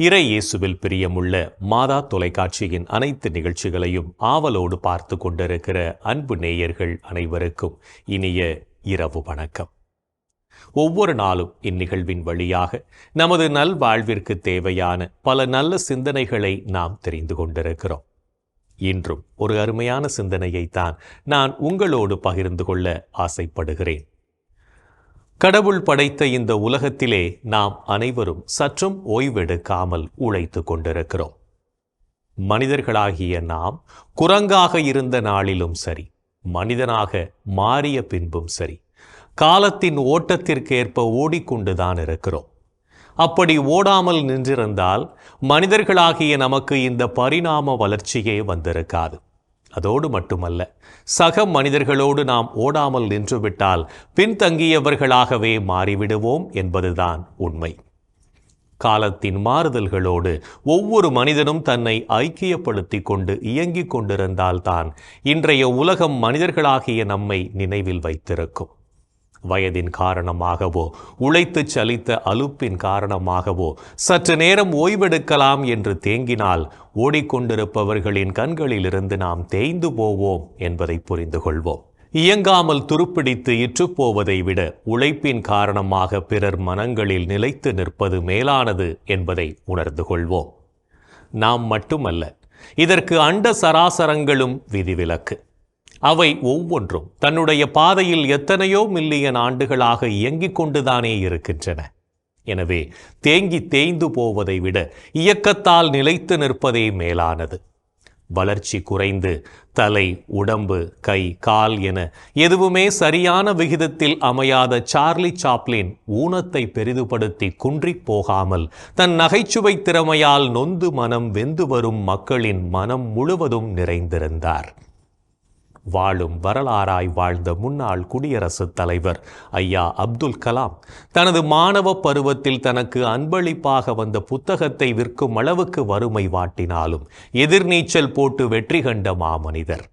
இறை இயேசுவில் பிரியமுள்ள மாதா தொலைக்காட்சியின் அனைத்து நிகழ்ச்சிகளையும் ஆவலோடு பார்த்து கொண்டிருக்கிற அன்பு நேயர்கள் அனைவருக்கும் இனிய இரவு வணக்கம். ஒவ்வொரு நாளும் இந்நிகழ்வின் வழியாக நமது நல்வாழ்விற்கு தேவையான பல நல்ல சிந்தனைகளை நாம் தெரிந்து கொண்டிருக்கிறோம். இன்றும் ஒரு அருமையான சிந்தனையைத்தான் நான் உங்களோடு பகிர்ந்து கொள்ள ஆசைப்படுகிறேன். கடவுள் படைத்த இந்த உலகத்திலே நாம் அனைவரும் சற்றும் ஓய்வெடுக்காமல் உழைத்து கொண்டிருக்கிறோம். மனிதர்களாகிய நாம் குரங்காக இருந்த நாளிலும் சரி, மனிதனாக மாறிய பின்பும் சரி, காலத்தின் ஓட்டத்திற்கேற்ப ஓடிக்கொண்டுதான் இருக்கிறோம். அப்படி ஓடாமல் நின்றிருந்தால் மனிதர்களாகிய நமக்கு இந்த பரிணாம வளர்ச்சியே வந்திருக்காது. அதோடு மட்டுமல்ல, சக மனிதர்களோடு நாம் ஓடாமல் நின்றுவிட்டால் பின்தங்கியவர்களாகவே மாறிவிடுவோம் என்பதுதான் உண்மை. காலத்தின் மாறுதல்களோடு ஒவ்வொரு மனிதனும் தன்னை ஐக்கியப்படுத்தி கொண்டு இயங்கிக் கொண்டிருந்தால்தான் இன்றைய உலகம் மனிதர்களாகிய நம்மை நினைவில் வைத்திருக்கும். வயதின் காரணமாகவோ, உழைத்து சலித்த அலுப்பின் காரணமாகவோ சற்று நேரம் ஓய்வெடுக்கலாம் என்று தேங்கினால் ஓடிக்கொண்டிருப்பவர்களின் கண்களிலிருந்து நாம் தேய்ந்து போவோம் என்பதை புரிந்து கொள்வோம். இயங்காமல் துருப்பிடித்து இற்றுப்போவதை விட உழைப்பின் காரணமாக பிறர் மனங்களில் நிலைத்து நிற்பது மேலானது என்பதை உணர்ந்து கொள்வோம். நாம் மட்டுமல்ல, இதற்கு அண்ட சராசரங்களும் விதிவிலக்கு. அவை ஒவ்வொன்றும் தன்னுடைய பாதையில் எத்தனையோ மில்லியன் ஆண்டுகளாக இயங்கிக் கொண்டுதானே இருக்கின்றன. எனவே தேங்கி தேய்ந்து போவதை விட இயக்கத்தால் நிலைத்து நிற்பதே மேலானது. வளர்ச்சி குறைந்து தலை, உடம்பு, கை, கால் என எதுவுமே சரியான விகிதத்தில் அமையாத சார்லி சாப்ளின் ஊனத்தை பெரிதுபடுத்தி குன்றிப் போகாமல் தன் நகைச்சுவை திறமையால் நொந்து மனம் வெந்து வரும் மக்களின் மனம் முழுவதும் நிறைந்திருந்தார். வாழும் வரலாறாய் வாழ்ந்த முன்னாள் குடியரசுத் தலைவர் ஐயா அப்துல் கலாம் தனது மாணவ பருவத்தில் தனக்கு அன்பளிப்பாக வந்த புத்தகத்தை விற்கும் அளவுக்கு வறுமை வாட்டினாலும் எதிர்நீச்சல் போட்டு வெற்றி கண்ட மாமனிதர்.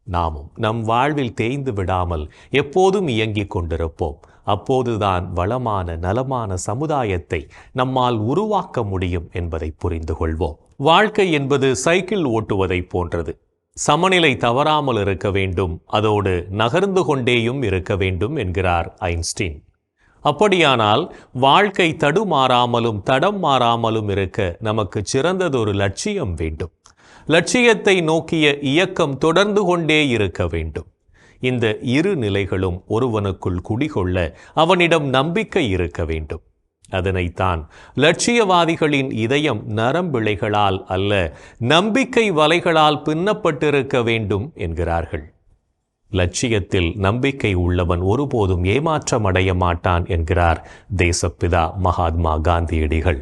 நாமும் நம் வாழ்வில் தேய்ந்து விடாமல் எப்போதும் இயங்கிக் கொண்டிருப்போம். அப்போதுதான் வளமான நலமான சமுதாயத்தை நம்மால் உருவாக்க முடியும் என்பதை புரிந்து கொள்வோம். வாழ்க்கை என்பது சைக்கிள் ஓட்டுவதை போன்றது. சமநிலை தவறாமல் இருக்க வேண்டும், அதோடு நகர்ந்து கொண்டேயும் இருக்க வேண்டும் என்கிறார் ஐன்ஸ்டீன். அப்படியானால் வாழ்க்கை தடுமாறாமலும் தடம் மாறாமலும் இருக்க நமக்கு சிறந்ததொரு லட்சியம் வேண்டும். லட்சியத்தை நோக்கிய இயக்கம் தொடர்ந்து கொண்டே இருக்க வேண்டும். இந்த இரு நிலைகளும் ஒருவனுக்குள் குடிகொள்ள அவனிடம் நம்பிக்கை இருக்க வேண்டும். அதனைத்தான் லட்சியவாதிகளின் இதயம் நரம்பிழைகளால் அல்ல, நம்பிக்கை வலைகளால் பின்னப்பட்டிருக்க வேண்டும் என்கிறார்கள். லட்சியத்தில் நம்பிக்கை உள்ளவன் ஒருபோதும் ஏமாற்றம் அடைய மாட்டான் என்கிறார் தேசப்பிதா மகாத்மா காந்தியடிகள்.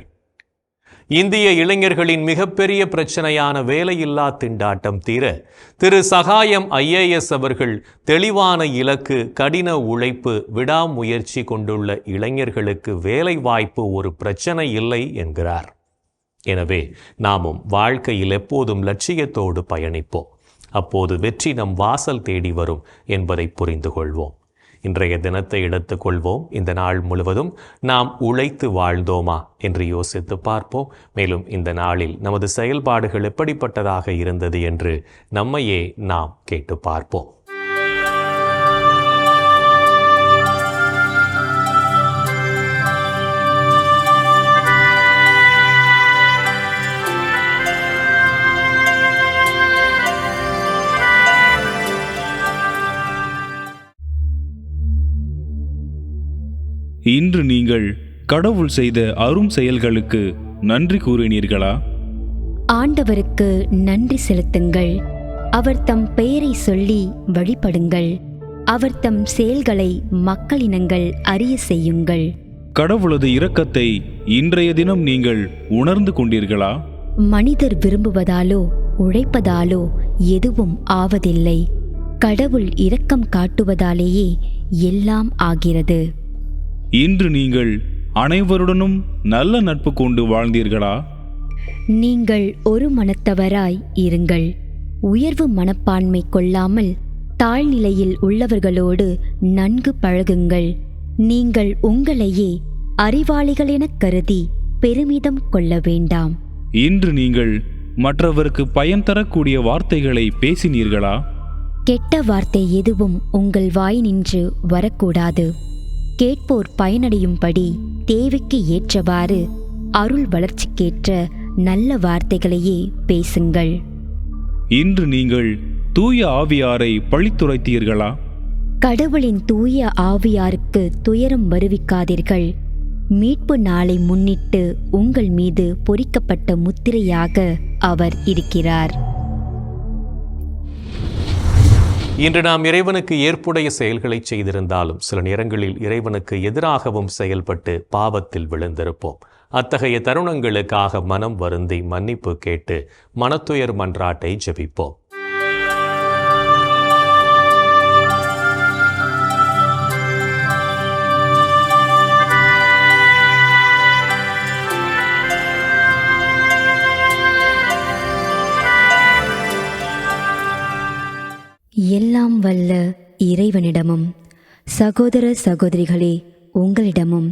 இந்திய இளைஞர்களின் மிகப்பெரிய பிரச்சனையான வேலையில்லா திண்டாட்டம் தீர திரு சகாயம் IAS அவர்கள் தெளிவான இலக்கு, கடின உழைப்பு, விடாமுயற்சி கொண்டுள்ள இளைஞர்களுக்கு வேலை வாய்ப்பு ஒரு பிரச்சனை இல்லை என்கிறார். எனவே நாமும் வாழ்க்கையில் எப்போதும் லட்சியத்தோடு பயணிப்போம். அப்போது வெற்றி நம் வாசல் தேடி வரும் என்பதை புரிந்து கொள்வோம். இன்றைய தினத்தை எடுத்துக்கொள்வோம். இந்த நாள் முழுவதும் நாம் உழைத்து வாழ்ந்தோமா என்று யோசித்து பார்ப்போம். மேலும் இந்த நாளில் நமது செயல்பாடுகள் எப்படிப்பட்டதாக இருந்தது என்று நம்மையே நாம் கேட்டு பார்ப்போம். இன்று நீங்கள் கடவுள் செய்த அரும் செயல்களுக்கு நன்றி கூறினீர்களா? ஆண்டவருக்கு நன்றி செலுத்துங்கள். அவர் தம் பெயரை சொல்லி வழிபடுங்கள். அவர் தம் செயல்களை மக்களினங்கள் அறிய செய்யுங்கள். கடவுளது இரக்கத்தை இன்றைய தினம் நீங்கள் உணர்ந்து கொண்டீர்களா? மனிதர் விரும்புவதாலோ உழைப்பதாலோ எதுவும் ஆவதில்லை. கடவுள் இரக்கம் காட்டுவதாலேயே எல்லாம் ஆகிறது. இன்று நீங்கள் அனைவருடனும் நல்ல நட்பு கொண்டு வாழ்ந்தீர்களா? நீங்கள் ஒரு மனத்தவராய் இருங்கள். உயர்வு மனப்பான்மை கொள்ளாமல் தாழ்நிலையில் உள்ளவர்களோடு நன்கு பழகுங்கள். நீங்கள் உங்களையே அறிவாளிகள் எனக் கருதி பெருமிதம் கொள்ள வேண்டாம். இன்று நீங்கள் மற்றவருக்கு பயன் தரக்கூடிய வார்த்தைகளை பேசினீர்களா? கெட்ட வார்த்தை எதுவும் உங்கள் வாய் நின்று வரக்கூடாது. கேட்போர் பயனடையும்படி தேவைக்கு ஏற்றவாறு அருள் வளர்ச்சிக்கேற்ற நல்ல வார்த்தைகளையே பேசுங்கள். இன்று நீங்கள் தூய ஆவியாரை பழித்துரைத்தீர்களா? கடவுளின் தூய ஆவியாருக்கு துயரம் வருவிக்காதீர்கள். மீட்பு நாளை முன்னிட்டு உங்கள் மீது பொறிக்கப்பட்ட முத்திரையாக அவர் இருக்கிறார். இன்று நாம் இறைவனுக்கு ஏற்புடைய செயல்களை செய்திருந்தாலும் சில நேரங்களில் இறைவனுக்கு எதிராகவும் செயல்பட்டு பாவத்தில் விழுந்திருப்போம். அத்தகைய தருணங்களுக்காக மனம் வருந்தி மன்னிப்பு கேட்டு மனத்துயர் மன்றாட்டை ஜெபிப்போம். எல்லாம் வல்ல இறைவனிடமும் சகோதர சகோதரிகளே உங்களிடமும்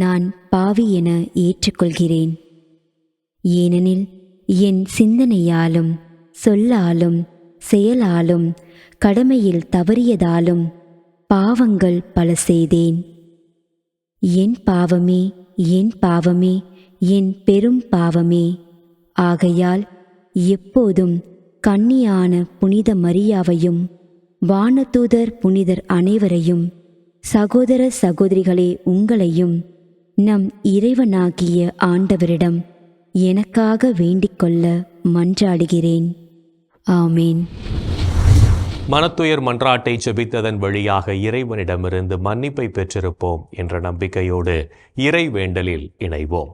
நான் பாவி என ஏற்றுக்கொள்கிறேன். ஏனெனில் என் சிந்தனையாலும் சொல்லாலும் செயலாலும் கடமையில் தவறியதாலும் பாவங்கள் பல செய்தேன். என் பாவமே, என் பாவமே, என் பெரும் பாவமே. ஆகையால் எப்போதும் கன்னியான புனித மரியாவையும் வானதூதர் புனிதர் அனைவரையும் சகோதர சகோதரிகளே உங்களையும் நம் இறைவனாகிய ஆண்டவரிடம் எனக்காக வேண்டிக்கொள்ள மன்றாடுகிறேன். ஆமேன். மனத்துயர் மன்றாட்டை ஜெபித்ததன் வழியாக இறைவனிடமிருந்து மன்னிப்பை பெற்றிருப்போம் என்ற நம்பிக்கையோடு இறை வேண்டலில் இணைவோம்.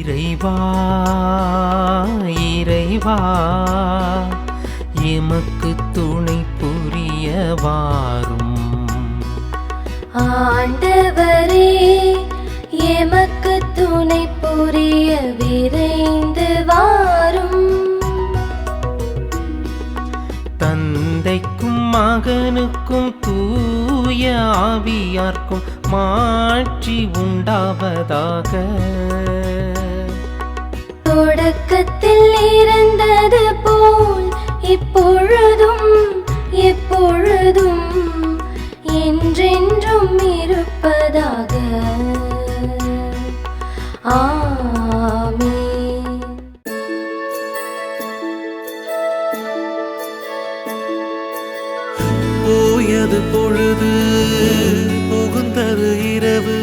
இறைவா இறைவா எமக்கு துணை புரிய வாரும். ஆண்டவரே எமக்கு துணை புரிய விரைந்து வாரும். தந்தைக்கும் மகனுக்கும் தூய ஆவியார்க்கும் மாட்சி உண்டாவதாக. தொடக்கத்தில் இருந்தது போல் இப்பொழுதும் எப்பொழுதும் என்றென்றும் இருப்பதாக. ஆமென். போயது பொழுது புகுந்தது இரவு,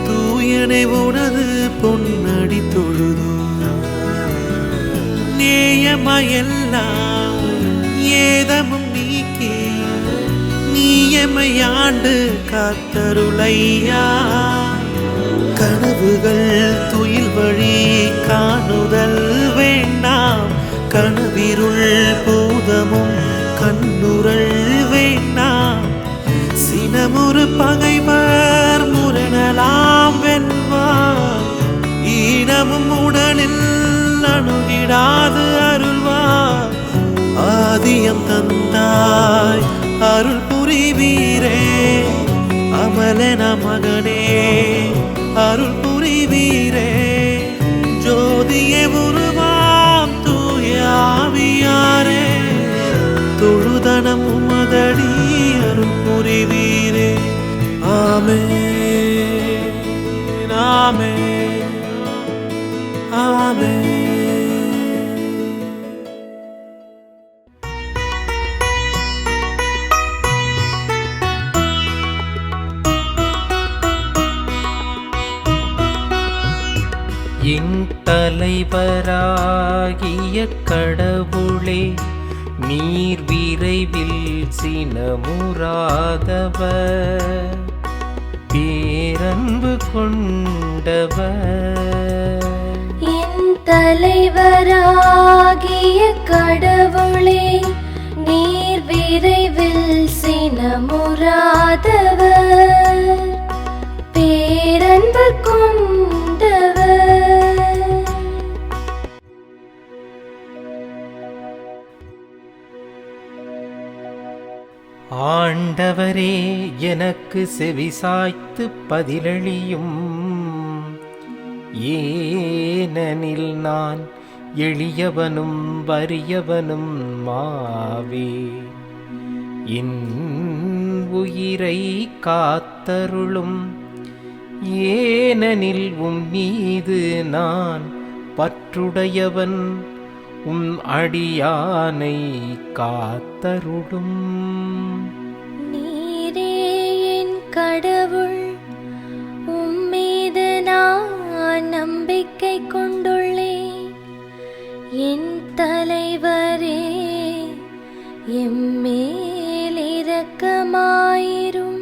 தூயனை உனது பொன்னடி தொழுது. நேயமையெல்லாம் ஏதமும் நீக்கி நீயமையாண்டு காத்தருளையா. கனவுகள் துயில் வழி காணுதல் வேண்டாம், கனவிருள் பூதமும் கண்ணுரள் வேண்டாம். சினமுறு பகைவர் முரணலாம் வெல்வார், ஈனமும் உடலில் அணுகிடாது அருள்வார். ஆதியம் தந்தாய் அருள் புரிவீரே, அமலன மகனே அருள் புரிவீரே. ஜோதியே உருவாம் தூய ஆவியாரே, தொழுதனம் உமதடி அருள் புரிவீரே. ஆமென் ஆமென் ஆமென். என் தலைவராகிய கடவுளே, நீர் விரைவில் சினமுறாதவர், பேரன்பு கொண்டவர். என் தலைவராகிய கடவுளே, நீர் விரைவில் சினமுறாதவர், பேரன்பு ஆண்டவரே எனக்கு செவிசாய்த்து பதிலளியும். ஏனெனில் நான் எளியவனும் வறியவனும் மாவே. என் உயிரை காத்தருளும். ஏனெனில் மீது நான் பற்றுடையவன். அடியானை காத்தருளும். நீரே என் கடவுள், உம்மீது நான் நம்பிக்கை கொண்டுள்ளேன். என் தலைவரே, எம்மேல் இரக்கமாயிரும்.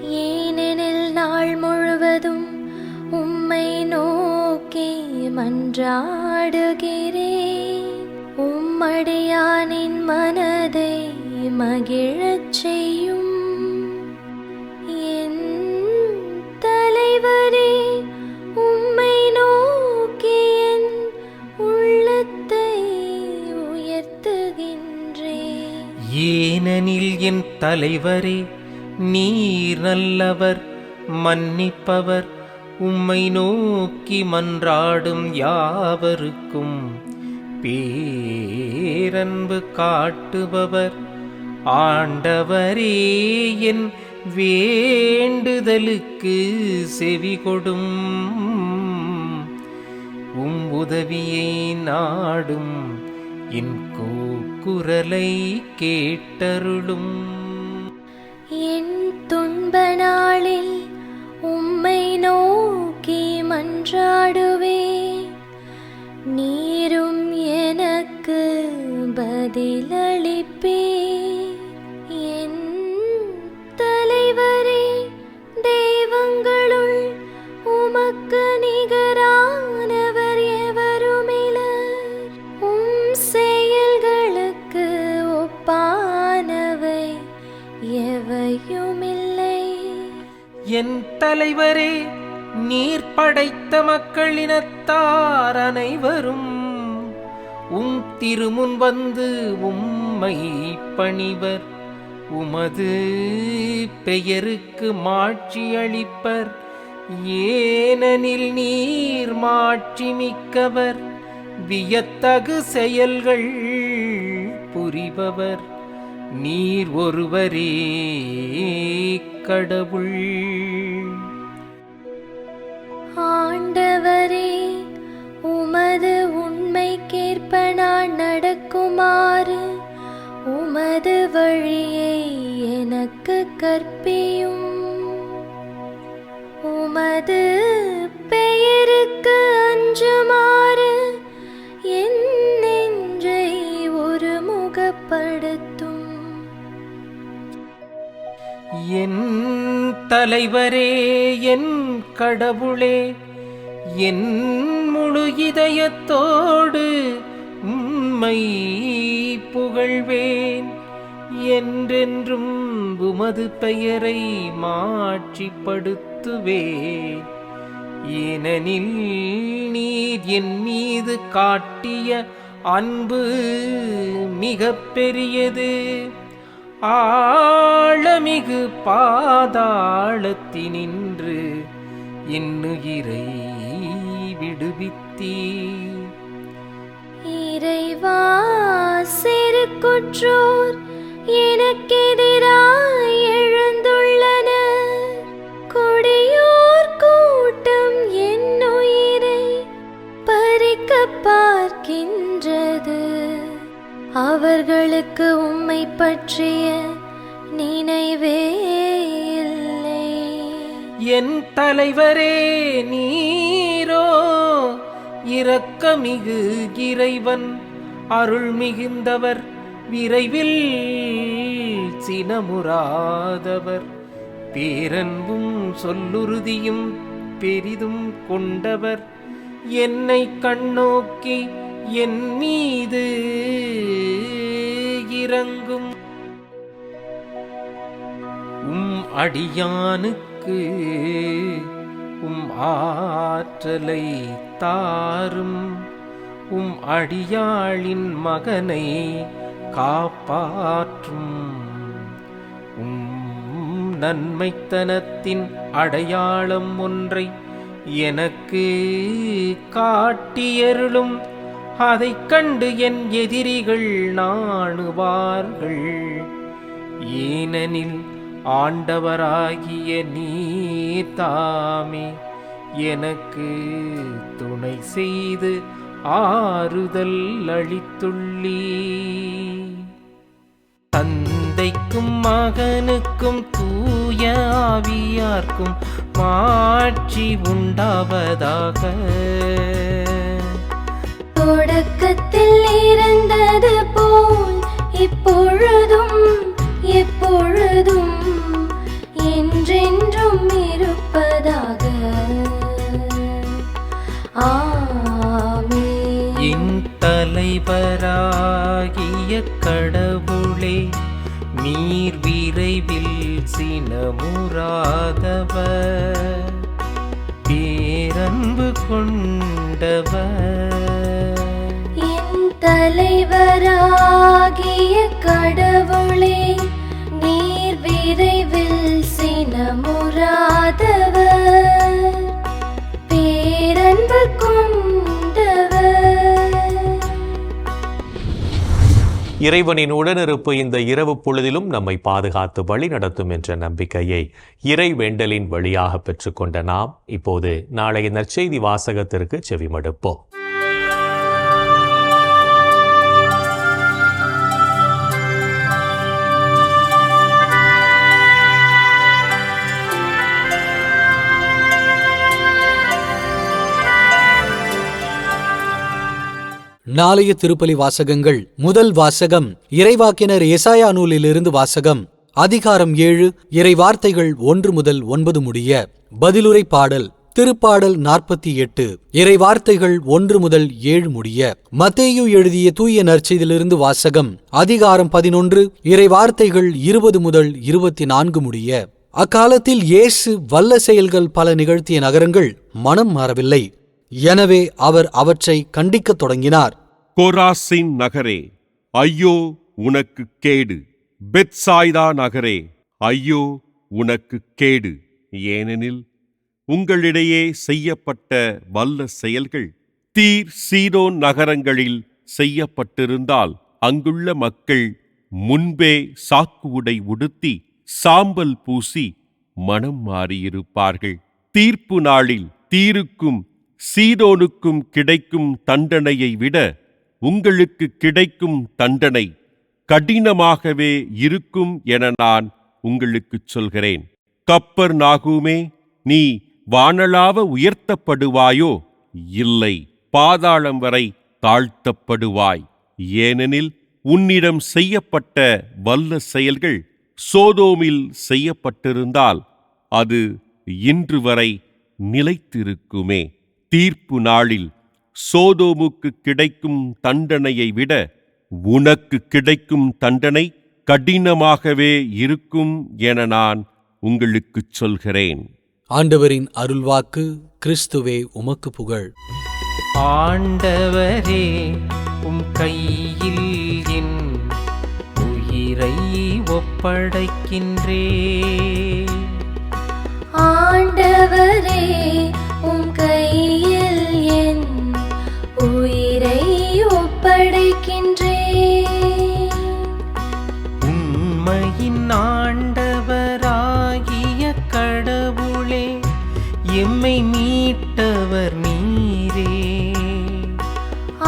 ஏனெனில் நாள் முழுவதும் உம்மை நோக்கி மன்றாடுகிறேன். உம்மடியானின் மனதை மகிழச் செய்யும். என் தலைவரே, உம்மை நோக்கி என் உள்ளத்தை உயர்த்துகின்றேன். ஏனெனில் என் தலைவரே, நீர் நல்லவர், மன்னிப்பவர். உம்மை நோக்கி மன்றாடும் யாவருக்கும் பேரன்பு காட்டுபவர். ஆண்டவரே, என் வேண்டுதலுக்கு செவிகொடும். உதவியை நாடும் என் கூக்குரலை கேட்டருளும். என் துன்ப நாளில் உம்மை நோக்கி மன்றாடுவேன். நீரும் எனக்கு பதிலளிப்பீர். என் தலைவரே, தெய்வங்களுள் உமக்கு நிகரானவர் எவருமிலர். செயல்களுக்கு ஒப்பானவை எவையுமில்லை. என் தலைவரே, நீர் படைத்த மக்களினத்தார் அனைவரும் திருமுன் வந்து உம்மை பணிவர். உமது பெயருக்கு மாட்சி அளிப்பர். ஏனெனில் நீர் மாட்சி மிக்கவர், வியத்தகு செயல்கள் புரிபவர். நீர் ஒருவரே கடவுள். ஆண்டவரே, உமது உண்மைக்கேற்ப நான் நடக்குமாறு உமது வழியை எனக்கு கற்பியும். உமது பெயருக்கு அஞ்சுமாறு என் நெஞ்சை ஒருமுகப்படுத்தும். என் தலைவரே, என் கடவுளே, என் முழு இதயத்தோடு உம்மை புகழ்வேன். என்றென்றும் உமது பெயரை மாட்சிப்படுத்துவேன். ஏனெனில் நீர் என் மீது காட்டிய அன்பு மிகப் பெரியது. ஆழமிகு பாதாளத்தினின்று என்னுயிரை விடுவித்தீர். இறைவா, சிறு குற்றோர் எனக்கெதிராய் எழுந்துள்ளனர். கொடியோர் கூட்டம் என் உயிரை பறிக்க பார்க்கின்றது. அவர்களுக்கு உம்மை பற்றிய நினைவே இல்லை. என் தலைவரே, நீரோ இரக்கமிகு இறைவன், அருள் மிகுந்தவர், விரைவில் சினமுறாதவர், பேரன்பும் சொல்லுறுதியும் பெரிதும் கொண்டவர். என்னை கண்ணோக்கி என் மீது இறங்கும். அடியானுக்கு ஆற்றலை தாரும். அடியாளின் மகனை காப்பாற்றும். நன்மைத்தனத்தின் அடையாளம் ஒன்றை எனக்கு காட்டியருளும். அதைக் கண்டு என் எதிரிகள் நாணுவார்கள். ஏனெனில் ஆண்டவராகிய நீர் தாமே எனக்கு துணை செய்து ஆறுதல் அளித்துள்ளீர். தந்தைக்கும் மகனுக்கும் தூய ஆவியார்க்கும் மாட்சி உண்டாவதாக. தொடக்கத்தில் இருந்தது போல் இப்பொழுதும் எப்பொழுதும் என்றென்றும் இருப்பதாக. ஆமென். என் தலைவராகிய கடவுளே, நீர் விரைவில் சினமுறாதவர், பேரன்பு கொண்டவர். என் தலைவராகிய கடவுளே, நீர் விரைவில் சினமுறாதவர், பேரன்பு கொண்டவர். இறைவனின் உடனிருப்பு இந்த இரவு பொழுதிலும் நம்மை பாதுகாத்து வழி நடத்தும் என்ற நம்பிக்கையை இறை வேண்டலின் வழியாக பெற்றுக்கொண்ட நாம் இப்போது நாளைய நற்செய்தி வாசகத்திற்கு செவிமடுப்போம். நாளைய திருப்பலி வாசகங்கள். முதல் வாசகம் இறைவாக்கினர் ஏசாயா நூலிலிருந்து வாசகம். அதிகாரம் 7, இறை வார்த்தைகள் 1 முதல் 9 முடிய. பதிலுரை பாடல். திருப்பாடல் 48, இறை வார்த்தைகள் 1 முதல் 7 முடிய. மத்தேயு எழுதிய தூய நற்செய்தியிலிருந்து வாசகம். அதிகாரம் 11, இறை வார்த்தைகள் 20 முதல் 24 முடிய. அக்காலத்தில் இயேசு வல்ல செயல்கள் பல நிகழ்த்திய நகரங்கள் மனம் மாறவில்லை. எனவே அவர் அவற்றை கண்டிக்கத் தொடங்கினார். கோராசின் நகரே, ஐயோ உனக்கு கேடு! பெத்சாய்தா நகரே, ஐயோ உனக்கு கேடு! ஏனெனில் உங்களிடையே செய்யப்பட்ட வல்ல செயல்கள் தீர் சீதோன் நகரங்களில் செய்யப்பட்டிருந்தால் அங்குள்ள மக்கள் முன்பே சாக்கு உடை உடுத்தி சாம்பல் பூசி மனம் மாறியிருப்பார்கள். தீர்ப்பு நாளில் தீருக்கும் சீதோனுக்கும் கிடைக்கும் தண்டனையை விட உங்களுக்கு கிடைக்கும் தண்டனை கடினமாகவே இருக்கும் என நான் உங்களுக்குச் சொல்கிறேன். கப்பர்நாகூமே, நீ வானளாவ உயர்த்தப்படுவாயோ? இல்லை, பாதாளம் வரை தாழ்த்தப்படுவாய். ஏனெனில் உன்னிடம் செய்யப்பட்ட வல்ல செயல்கள் சோதோமில் செய்யப்பட்டிருந்தால் அது இன்று வரை நிலைத்திருக்குமே. தீர்ப்பு நாளில் சோதோமுக்கு கிடைக்கும் தண்டனையை விட உனக்கு கிடைக்கும் தண்டனை கடினமாகவே இருக்கும் என நான் உங்களுக்குச் சொல்கிறேன். ஆண்டவரின் அருள்வாக்கு. கிறிஸ்துவே உமக்கு புகழ். ஆண்டவரே, உம் கையில் என் உயிரை ஒப்படைக்கின்றேன். ஆண்டவரே, உம் கையில் என் உயிரை ஒப்படைக்கின்றேன். உண்மையின் ஆண்டவராகிய கடவுளே, எம்மை மீட்டவர் நீரே.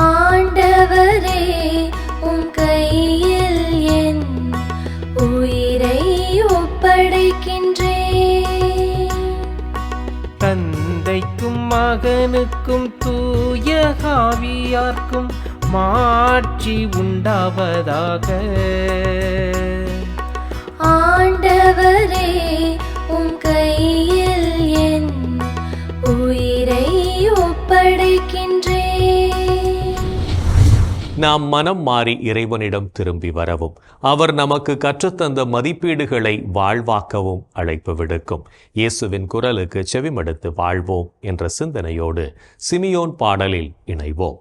ஆண்டவரே, உம் கையில் என் உயிரை ஒப்படைக்கின்றேன். தந்தைக்கும் மகனுக்கும் தூய ஆவியார்க்கும் மாட்சி உண்டாவதாக. ஆண்டவரே, உம் கையில் என் உயிரை ஒப்படைக்கின்றேன். நாம் மனம் மாறி இறைவனிடம் திரும்பி வரவும் அவர் நமக்கு கற்றுத்தந்த மதிப்பீடுகளை வாழ்வாக்கவும் அழைப்பு விடுக்கும். இயேசுவின் குரலுக்கு செவிமடுத்து வாழ்வோம் என்ற சிந்தனையோடு சிமியோன் பாடலில் இணைவோம்.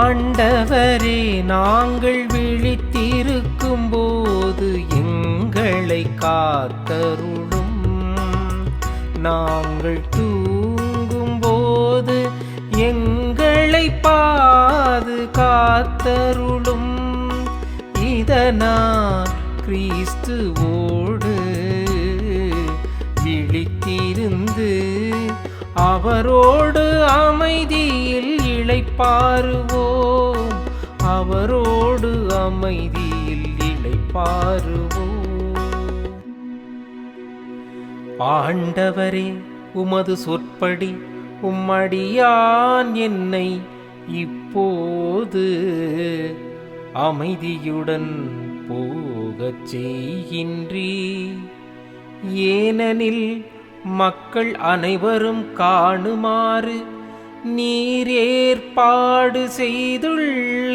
ஆண்டவரே, நாங்கள் விழித்திருக்கும் போது எங்களை காத்தருளும். நாங்கள் தூங்கும் போது எங்களை பாதுகாத்தருளும். இதனால் கிறிஸ்துவோடு விழித்திருந்து அவரோடு அமைதியில் இளைப்பாறுவோம். அவரோடு அமைதியில் இளைப்பாறுவோம். ஆண்டவரே, உமது சொற்படி உம்மடியான் என்னை இப்போது அமைதியுடன் போகச் செய்கின்றீர். ஏனெனில் மக்கள் அனைவரும் காணுமாறு நீர் ஏற்பாடு செய்துள்ள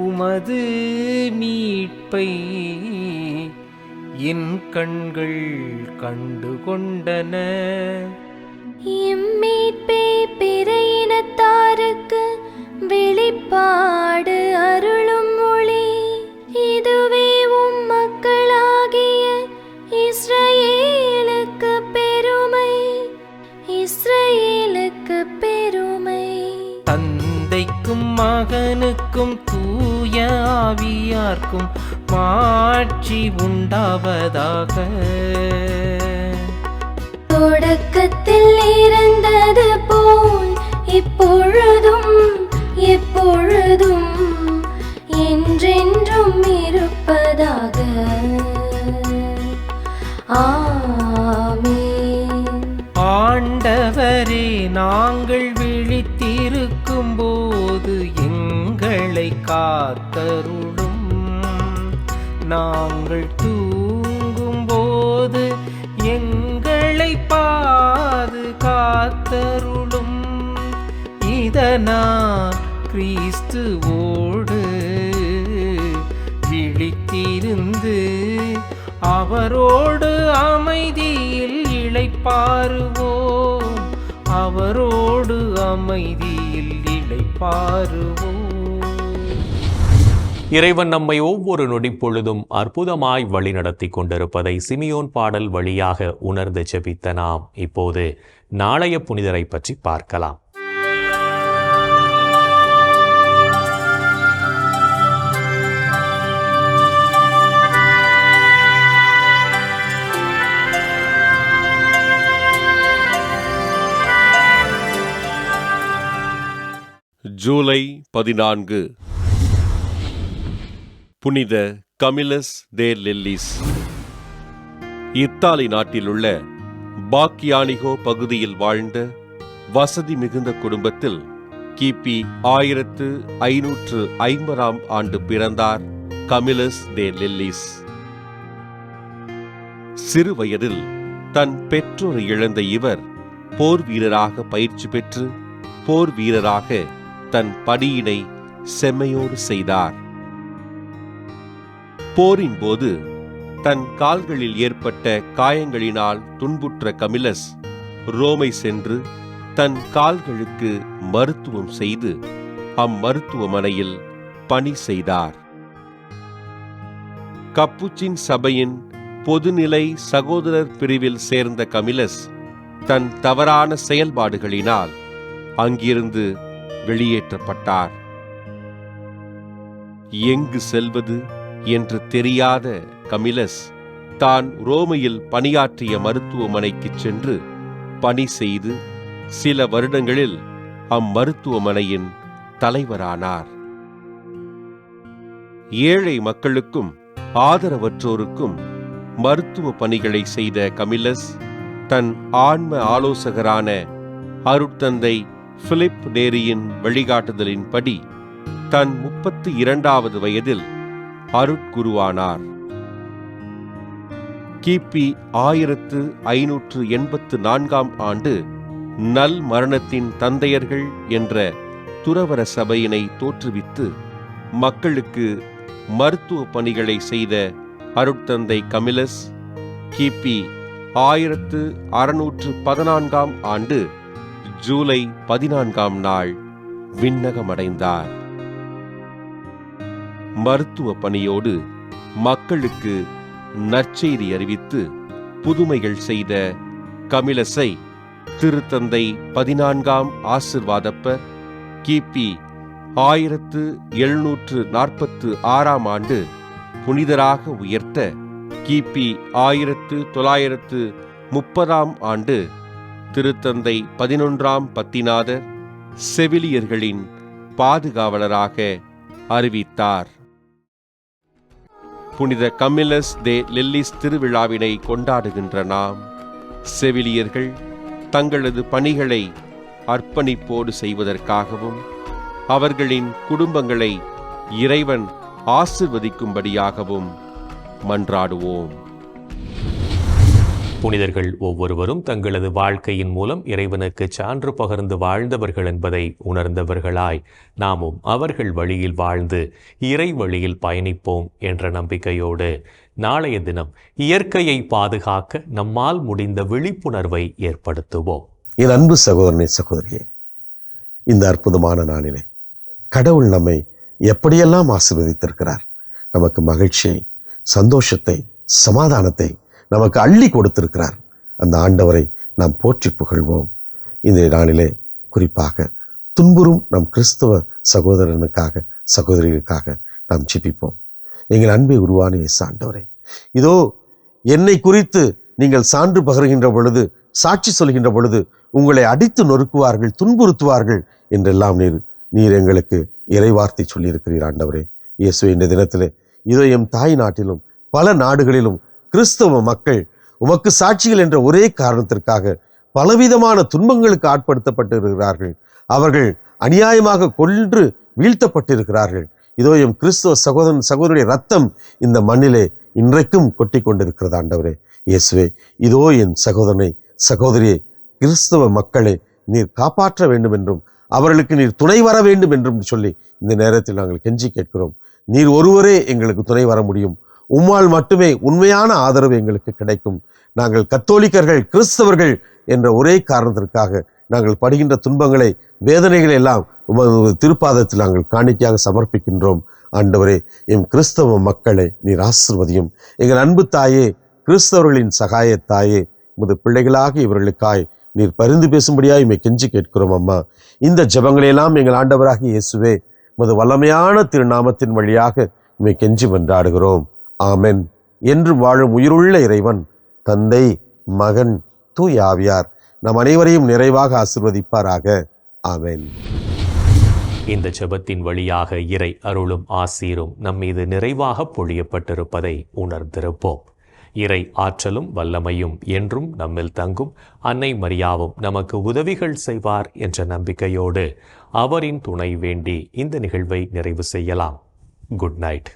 உமது மீட்பை என் கண்கள் கண்டு கொண்டன. இம்மீட்பே பிற இனத்தாருக்கு வெளிப்பாடு அருளும் ஒளி. இதுவே உம் மக்களாகிய இஸ்ரவேலுக்கு பெருமை. இஸ்ரவேலுக்கு பெருமை. தந்தைக்கும் மகனுக்கும் தூய ஆவியார்க்கும் மாட்சி உண்டாவதாக. தொடக்கத்தில் இருந்தது போல் இப்பொழுதும் எப்பொழுதும் என்றென்றும் இருப்பதாக. ஆமென். ஆண்டவரே, நாங்கள் விழித்திருக்கும் போது எங்களை காத்தருளும். நாங்கள் தூங்கும் போது எங்களை பாதுகாத்தருளும். இதனால் கிறிஸ்துவோடு விழித்திருந்து அவரோடு அமைதியில் இளைப்பாறுவோம். அவரோடு அமைதியில் இளைப்பாறுவோம். இறைவன் நம்மை ஒவ்வொரு நொடிப்பொழுதும் அற்புதமாய் வழிநடத்தி கொண்டிருப்பதை சிமியோன் பாடல் வழியாக உணர்ந்து ஜெபித்த நாம் இப்போது நாளைய புனிதரை பற்றி பார்க்கலாம். ஜூலை 14 புனித கமிலஸ் தே லெல்லிஸ். இத்தாலி நாட்டிலுள்ள பாக்கியானிகோ பகுதியில் வாழ்ந்த வசதி மிகுந்த குடும்பத்தில் கிபி 1550 ஆண்டு பிறந்தார் கமிலஸ் தே லெல்லிஸ். சிறு வயதில் தன் பெற்றோரை இழந்த இவர் போர் வீரராக பயிற்சி பெற்று போர் வீரராக தன் பணியினை செம்மையோடு செய்தார். போரின் போது தன் கால்களில் ஏற்பட்ட காயங்களினால் துன்புற்ற கமிலஸ் ரோமை சென்று தன் கால்களுக்கு மருத்துவம் செய்து அம்மருத்துவமனையில் பணி செய்தார். கப்புச்சின் சபையின் பொதுநிலை சகோதரர் பிரிவில் சேர்ந்த கமிலஸ் தன் தவறான செயல்பாடுகளினால் அங்கிருந்து வெளியேற்றப்பட்டார். எங்கு செல்வது என்று தெரியாத கமிலஸ் தான் ரோமையில் பணியாற்றிய மருத்துவமனைக்கு சென்று பணி செய்து சில வருடங்களில் அம்மருத்துவமனையின் தலைவரானார். ஏழை மக்களுக்கும் ஆதரவற்றோருக்கும் மருத்துவ பணிகளை செய்த கமிலஸ் தன் ஆன்ம ஆலோசகரான அருட்தந்தை பிலிப் நேரியின் வழிகாட்டுதலின்படி தன் 32வது வயதில் அருட்குருவானார். கிபி 1584 ஆண்டு நல் மரணத்தின் தந்தையர்கள் என்ற துறவற சபையினை தோற்றுவித்து மக்களுக்கு மருத்துவ பணிகளை செய்த அருட்தந்தை கமிலஸ் கிபி 1614 ஆண்டு ஜூலை 14 நாள் விண்ணகமடைந்தார். மருத்துவ பணியோடு மக்களுக்கு நற்செய்தி அறிவித்து புதுமைகள் செய்த கமிலஸை திருத்தந்தை 14ஆம் ஆசிர்வாதப்பர் கிபி 1746ஆம் ஆண்டு புனிதராக உயர்த்த கிபி 1930ஆம் ஆண்டு திருத்தந்தை 11ஆம் பத்திநாதர் செவிலியர்களின் பாதுகாவலராக அறிவித்தார். புனித கமிலஸ் தே லெல்லிஸ் திருவிழாவினை கொண்டாடுகின்ற நாம் செவிலியர்கள் தங்களது பணிகளை அர்ப்பணிப்போடு செய்வதற்காகவும் அவர்களின் குடும்பங்களை இறைவன் ஆசிர்வதிக்கும்படியாகவும் மன்றாடுவோம். புனிதர்கள் ஒவ்வொருவரும் தங்களது வாழ்க்கையின் மூலம் இறைவனுக்கு சான்று பகர்ந்து வாழ்ந்தவர்கள் என்பதை உணர்ந்தவர்களாய் நாமும் அவர்கள் வழியில் வாழ்ந்து இறை வழியில் பயணிப்போம் என்ற நம்பிக்கையோடு நாளைய தினம் இயற்கையை பாதுகாக்க நம்மால் முடிந்த விழிப்புணர்வை ஏற்படுத்துவோம். என் அன்பு சகோதரனே, சகோதரியே, இந்த அற்புதமான நாளிலே கடவுள் நம்மை எப்படியெல்லாம் ஆசீர்வதித்திருக்கிறார். நமக்கு மகிழ்ச்சியை, சந்தோஷத்தை, சமாதானத்தை நமக்கு அள்ளி கொடுத்திருக்கிறார். அந்த ஆண்டவரை நாம் போற்றி புகழ்வோம். இந்த நாளிலே குறிப்பாக துன்புறும் நம் கிறிஸ்தவ சகோதரனுக்காக, சகோதரிகளுக்காக நாம் ஜெபிப்போம். எங்கள் அன்பை உருவான இயேசு ஆண்டவரே, இதோ என்னை குறித்து நீங்கள் சான்று பகர்கின்ற பொழுது, சாட்சி சொல்கின்ற பொழுது உங்களை அடித்து நொறுக்குவார்கள், துன்புறுத்துவார்கள் என்றெல்லாம் நீர் எங்களுக்கு இறைவார்த்தை சொல்லியிருக்கிறீர். ஆண்டவரே இயேசுவே, இந்த தினத்திலே இதோ எம் தாய் நாட்டிலும் பல நாடுகளிலும் கிறிஸ்தவ மக்கள் உமக்கு சாட்சிகள் என்ற ஒரே காரணத்திற்காக பலவிதமான துன்பங்களுக்கு ஆட்படுத்தப்பட்டு இருக்கிறார்கள். அவர்கள் அநியாயமாக கொன்று வீழ்த்தப்பட்டிருக்கிறார்கள். இதோ எம் கிறிஸ்தவ சகோதரனுடைய ரத்தம் இந்த மண்ணிலே இன்றைக்கும் கொட்டி கொண்டிருக்கிறது. ஆண்டவரே இயேசுவே, இதோ என் சகோதரனை, சகோதரியை, கிறிஸ்தவ மக்களை நீர் காப்பாற்ற வேண்டும் என்றும் அவர்களுக்கு நீர் துணை வர வேண்டும் என்றும் சொல்லி இந்த நேரத்தில் நாங்கள் கெஞ்சி கேட்கிறோம். நீர் ஒருவரே எங்களுக்கு துணை வர முடியும். உம்மால் மட்டுமே உண்மையான ஆதரவு எங்களுக்கு கிடைக்கும். நாங்கள் கத்தோலிக்கர்கள், கிறிஸ்தவர்கள் என்ற ஒரே காரணத்திற்காக நாங்கள் படுகின்ற துன்பங்களை, வேதனைகளை எல்லாம் திருப்பாதத்தில் நாங்கள் காணிக்கையாக சமர்ப்பிக்கின்றோம். ஆண்டவரே, எம் கிறிஸ்தவ மக்களை நீர் ஆசீர்வதியும். எங்கள் அன்பு தாயே, கிறிஸ்தவர்களின் சகாய தாயே, உமது பிள்ளைகளாக இவர்களுக்காய் நீர் பரிந்து பேசும்படியாக இமை கெஞ்சி கேட்கிறோம். அம்மா, இந்த ஜெபங்களையெல்லாம் எங்கள் ஆண்டவராகிய இயேசுவே உமது வல்லமையான திருநாமத்தின் வழியாக இமை கெஞ்சி மன்றாடுகிறோம். ஆமென். என்று வாழும் உயிருள்ள இறைவன் தந்தை, மகன், தூய ஆவியார் நம் அனைவரையும் நிறைவாக ஆசீர்வதிப்பாராக. ஆமென். இந்த ஜெபத்தின் வழியாக இறை அருளும் ஆசீரும் நம்மீது நிறைவாக பொழியப்பட்டிருப்பதை உணர்ந்திருப்போம். இறை ஆற்றலும் வல்லமையும் என்றும் நம்மில் தங்கும். அன்னை மரியாவும் நமக்கு உதவிகள் செய்வார் என்ற நம்பிக்கையோடு அவரின் துணை வேண்டி இந்த நிகழ்வை நிறைவு செய்யலாம். Good night.